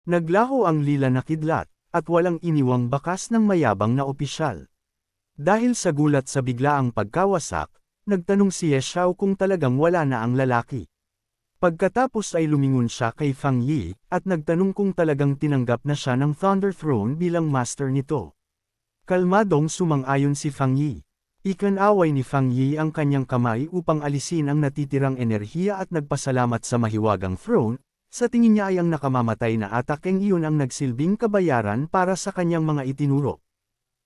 Naglaho ang lila na kidlat, at walang iniwang bakas ng mayabang na opisyal. Dahil sa gulat sa biglaang pagkawasak, nagtanong si Ye Xiao kung talagang wala na ang lalaki. Pagkatapos ay lumingon siya kay Fang Yi, at nagtanong kung talagang tinanggap na siya ng Thunder Throne bilang master nito. Kalmadong sumang-ayon si Fang Yi. Ikinaway ni Fang Yi ang kanyang kamay upang alisin ang natitirang enerhiya at nagpasalamat sa mahiwagang throne, sa tingin niya ay ang nakamamatay na atakeng iyon ang nagsilbing kabayaran para sa kanyang mga itinuro.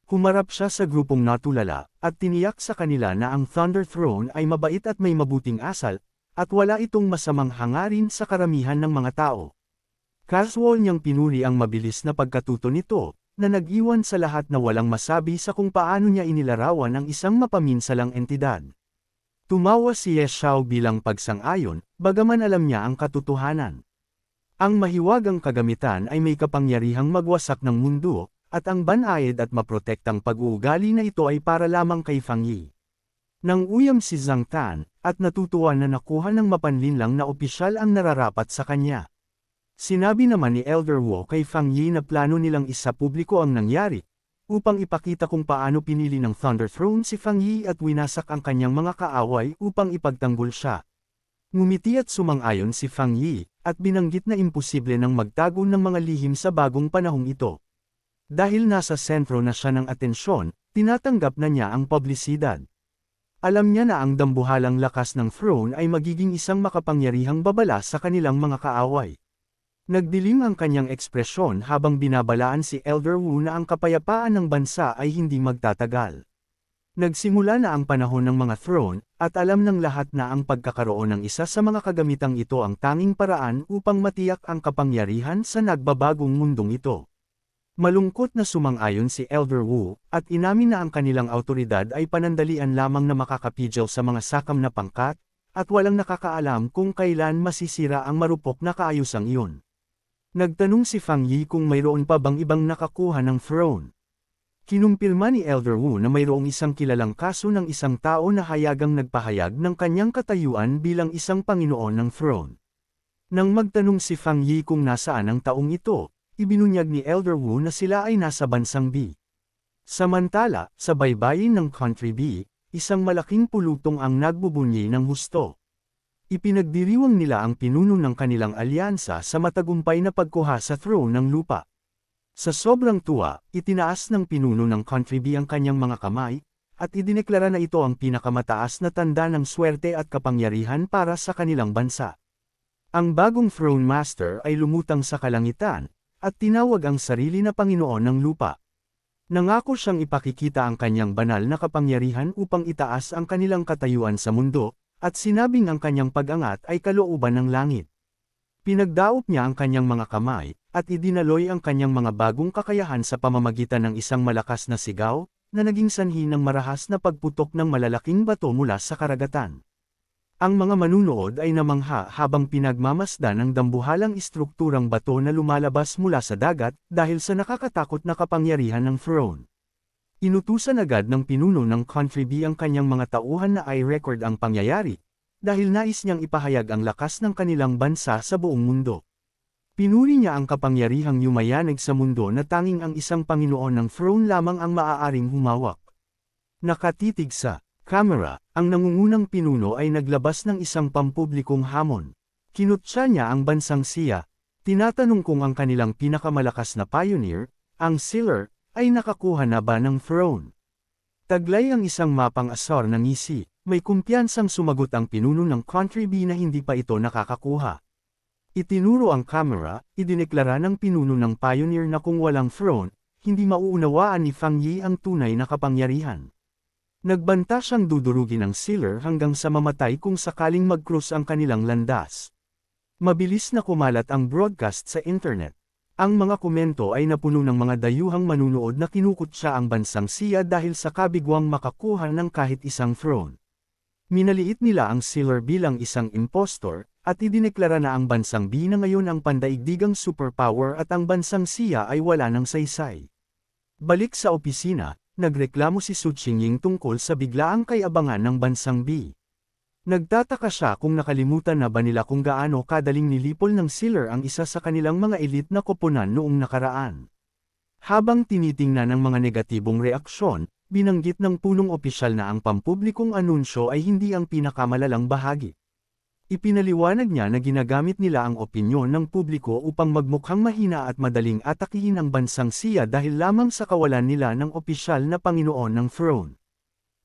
Humarap siya sa grupong natulala, at tiniyak sa kanila na ang Thunder Throne ay mabait at may mabuting asal, at wala itong masamang hangarin sa karamihan ng mga tao. Casual niyang pinuri ang mabilis na pagkatuto nito, na nag-iwan sa lahat na walang masabi sa kung paano niya inilarawan ang isang mapaminsalang entidad. Tumawa si Ye Xiao bilang pagsang-ayon, bagaman alam niya ang katotohanan. Ang mahiwagang kagamitan ay may kapangyarihang magwasak ng mundo, at ang banayad at maprotektang pag-uugali na ito ay para lamang kay Fang Yi. Nang uyam si Zhang Tan, at natutuwa na nakuha ng mapanlinlang na opisyal ang nararapat sa kanya. Sinabi naman ni Elder Wu kay Fang Yi na plano nilang isapubliko ang nangyari, upang ipakita kung paano pinili ng Thunder Throne si Fang Yi at winasak ang kanyang mga kaaway upang ipagtanggol siya. Ngumiti at sumang-ayon si Fang Yi, at binanggit na imposible nang magtago ng mga lihim sa bagong panahong ito. Dahil nasa sentro na siya ng atensyon, tinatanggap na niya ang publisidad. Alam niya na ang dambuhalang lakas ng throne ay magiging isang makapangyarihang babala sa kanilang mga kaaway. Nagdilim ang kanyang ekspresyon habang binabalaan si Elder Wu na ang kapayapaan ng bansa ay hindi magtatagal. Nagsimula na ang panahon ng mga throne, at alam ng lahat na ang pagkakaroon ng isa sa mga kagamitang ito ang tanging paraan upang matiyak ang kapangyarihan sa nagbabagong mundong ito. Malungkot na sumang-ayon si Elder Wu, at inamin na ang kanilang awtoridad ay panandalian lamang na makakapigil sa mga sakam na pangkat, at walang nakakaalam kung kailan masisira ang marupok na kaayusang iyon. Nagtanong si Fang Yi kung mayroon pa bang ibang nakakuha ng throne. Kinumpirma ni Elder Wu na mayroong isang kilalang kaso ng isang tao na hayagang nagpahayag ng kanyang katayuan bilang isang Panginoon ng throne. Nang magtanong si Fang Yi kung nasaan ang taong ito, ibinunyag ni Elder Wu na sila ay nasa bansang B. Samantala, sa baybayin ng Country B, isang malaking pulutong ang nagbubunyi ng husto. Ipinagdiriwang nila ang pinuno ng kanilang alyansa sa matagumpay na pagkuha sa throne ng lupa. Sa sobrang tuwa, itinaas ng pinuno ng Country B ang kanyang mga kamay, at idineklara na ito ang pinakamataas na tanda ng swerte at kapangyarihan para sa kanilang bansa. Ang bagong throne master ay lumutang sa kalangitan, at tinawag ang sarili na Panginoon ng lupa. Nangako siyang ipakikita ang kanyang banal na kapangyarihan upang itaas ang kanilang katayuan sa mundo, at sinabing ang kanyang pag-angat ay kalooban ng langit. Pinagdaop niya ang kanyang mga kamay, at idinaloy ang kanyang mga bagong kakayahan sa pamamagitan ng isang malakas na sigaw, na naging sanhi ng marahas na pagputok ng malalaking bato mula sa karagatan. Ang mga manunood ay namangha habang pinagmamasdan ang dambuhalang istrukturang bato na lumalabas mula sa dagat dahil sa nakakatakot na kapangyarihan ng throne. Inutusan agad ng pinuno ng Country B ang kanyang mga tauhan na i-record ang pangyayari, dahil nais niyang ipahayag ang lakas ng kanilang bansa sa buong mundo. Pinuri niya ang kapangyarihang yumayanig sa mundo na tanging ang isang Panginoon ng throne lamang ang maaaring humawak. Nakatitig sa camera, ang nangungunang pinuno ay naglabas ng isang pampublikong hamon. Kinutya niya ang bansang Xia, tinatanong kung ang kanilang pinakamalakas na pioneer, ang Sealer, ay nakakuha na ba ng throne. Taglay ang isang mapang asar ng ngisi, may kumpiyansang sumagot ang pinuno ng Country B na hindi pa ito nakakakuha. Itinuro ang camera, idineklara ng pinuno ng pioneer na kung walang throne, hindi mauunawaan ni Fang Yi ang tunay na kapangyarihan. Nagbanta siyang dudurugin ng Sealer hanggang sa mamatay kung sakaling mag-cross ang kanilang landas. Mabilis na kumalat ang broadcast sa internet. Ang mga komento ay napuno ng mga dayuhang manunood na kinukutya ang bansang Xia dahil sa kabigwang makakuha ng kahit isang throne. Minaliit nila ang Sealer bilang isang impostor, at idineklara na ang bansang B na ngayon ang pandaigdigang superpower at ang bansang Xia ay wala ng saysay. Balik sa opisina, nagreklamo si Su Qingying tungkol sa biglaang kayabangan ng bansang B. Nagtataka siya kung nakalimutan na ba nila kung gaano kadaling nilipol ng Sealer ang isa sa kanilang mga elite na koponan noong nakaraan. Habang tinitingnan ng mga negatibong reaksyon, binanggit ng punong opisyal na ang pampublikong anunsyo ay hindi ang pinakamalalang bahagi. Ipinaliwanag niya na ginagamit nila ang opinyon ng publiko upang magmukhang mahina at madaling atakihin ang bansang Sia dahil lamang sa kawalan nila ng opisyal na Panginoon ng throne.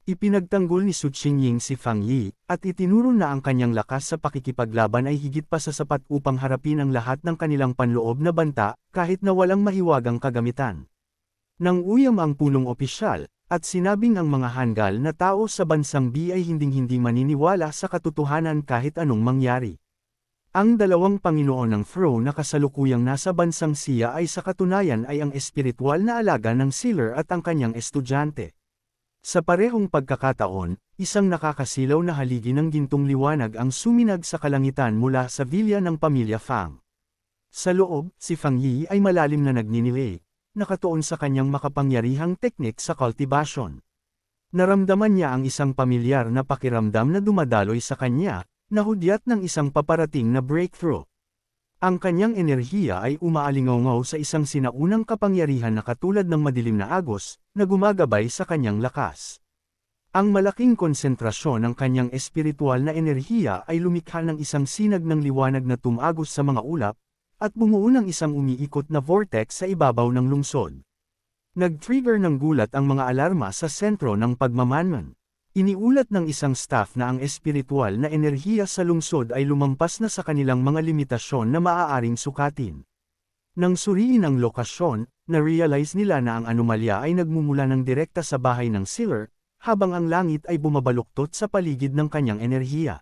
Ipinagtanggol ni Su Qingying si Fang Yi, at itinuro na ang kanyang lakas sa pakikipaglaban ay higit pa sa sapat upang harapin ang lahat ng kanilang panloob na banta, kahit na walang mahiwagang kagamitan. Nang uyam ang punong opisyal, at sinabing ang mga hanggal na tao sa bansang B ay hinding-hindi maniniwala sa katotohanan kahit anong mangyari. Ang dalawang Panginoon ng throne na kasalukuyang nasa bansang Sia ay sa katunayan ay ang espiritual na alaga ng Sealer at ang kanyang estudyante. Sa parehong pagkakataon, isang nakakasilaw na haligi ng gintong liwanag ang suminag sa kalangitan mula sa vilya ng pamilya Fang. Sa loob, si Fang Yi ay malalim na nagninilay, nakatuon sa kanyang makapangyarihang teknik sa cultivation. Naramdaman niya ang isang pamilyar na pakiramdam na dumadaloy sa kanya, na hudyat ng isang paparating na breakthrough. Ang kanyang enerhiya ay umaalingaw sa isang sinaunang kapangyarihan na katulad ng madilim na agos, na gumagabay sa kanyang lakas. Ang malaking konsentrasyon ng kanyang espiritual na enerhiya ay lumikha ng isang sinag ng liwanag na tumagos sa mga ulap, at bumuo ng isang umiikot na vortex sa ibabaw ng lungsod. Nag-trigger ng gulat ang mga alarma sa sentro ng pagmamanman. Iniulat ng isang staff na ang espiritual na enerhiya sa lungsod ay lumampas na sa kanilang mga limitasyon na maaaring sukatin. Nang suriin ang lokasyon, na-realize nila na ang anomalya ay nagmumula ng direkta sa bahay ng Sealer, habang ang langit ay bumabaluktot sa paligid ng kanyang enerhiya.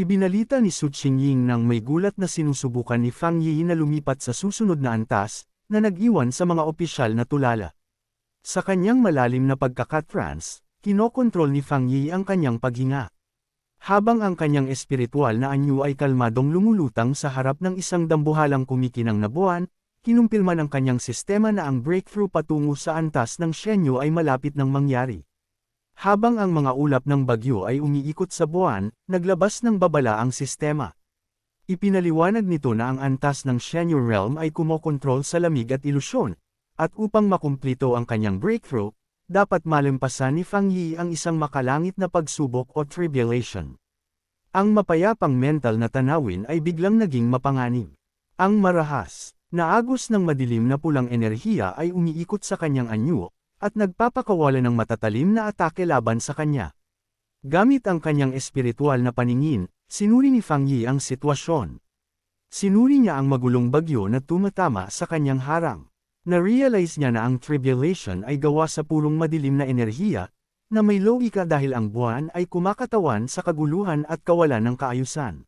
Ibinalita ni Su Qingying nang may gulat na sinusubukan ni Fang Yi na lumipat sa susunod na antas, na nag-iwan sa mga opisyal na tulala. Sa kanyang malalim na pagkakatrance, kinokontrol ni Fang Yi ang kanyang paghinga. Habang ang kanyang espiritual na anyo ay kalmadong lumulutang sa harap ng isang dambuhalang kumikinang na buwan, kinumpirma ng kanyang sistema na ang breakthrough patungo sa antas ng Shenyu ay malapit nang mangyari. Habang ang mga ulap ng bagyo ay umiikot sa buwan, naglabas ng babala ang sistema. Ipinaliwanag nito na ang antas ng Shenyu realm ay kumokontrol sa lamig at ilusyon, at upang makumplito ang kanyang breakthrough, dapat malampasan ni Fang Yi ang isang makalangit na pagsubok o tribulation. Ang mapayapang mental na tanawin ay biglang naging mapanganib. Ang marahas, na agos ng madilim na pulang enerhiya ay umiikot sa kanyang anyo, at nagpapakawala ng matatalim na atake laban sa kanya. Gamit ang kanyang espiritual na paningin, sinuri ni Fang Yi ang sitwasyon. Sinuri niya ang magulong bagyo na tumatama sa kanyang harang. Na-realize niya na ang tribulation ay gawa sa purong madilim na enerhiya, na may logika dahil ang buwan ay kumakatawan sa kaguluhan at kawalan ng kaayusan.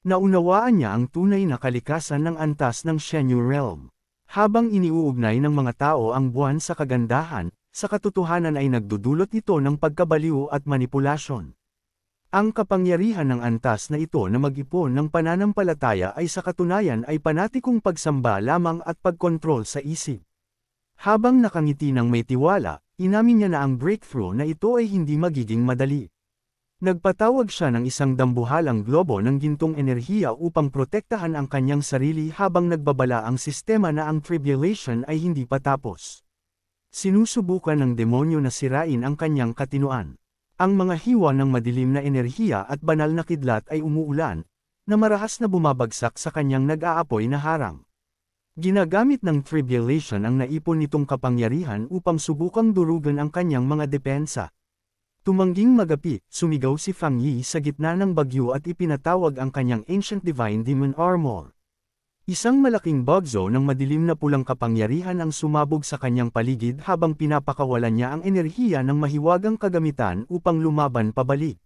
Naunawaan niya ang tunay na kalikasan ng antas ng Shenyu realm. Habang iniuugnay ng mga tao ang buwan sa kagandahan, sa katotohanan ay nagdudulot ito ng pagkabaliw at manipulasyon. Ang kapangyarihan ng antas na ito na mag-ipon ng pananampalataya ay sa katunayan ay panatikong pagsamba lamang at pagkontrol sa isip. Habang nakangiti ng may tiwala, inamin niya na ang breakthrough na ito ay hindi magiging madali. Nagpatawag siya ng isang dambuhalang globo ng gintong enerhiya upang protektahan ang kanyang sarili habang nagbabala ang sistema na ang tribulation ay hindi pa tapos. Sinusubukan ng demonyo na sirain ang kanyang katinuan. Ang mga hiwa ng madilim na enerhiya at banal na kidlat ay umuulan, na marahas na bumabagsak sa kanyang nag-aapoy na harang. Ginagamit ng tribulation ang naipon nitong kapangyarihan upang subukang durugan ang kanyang mga depensa. Tumangging magapi, sumigaw si Fang Yi sa gitna ng bagyo at ipinatawag ang kanyang ancient divine demon armor. Isang malaking bugzo ng madilim na pulang kapangyarihan ang sumabog sa kanyang paligid habang pinapakawalan niya ang enerhiya ng mahiwagang kagamitan upang lumaban pabalik.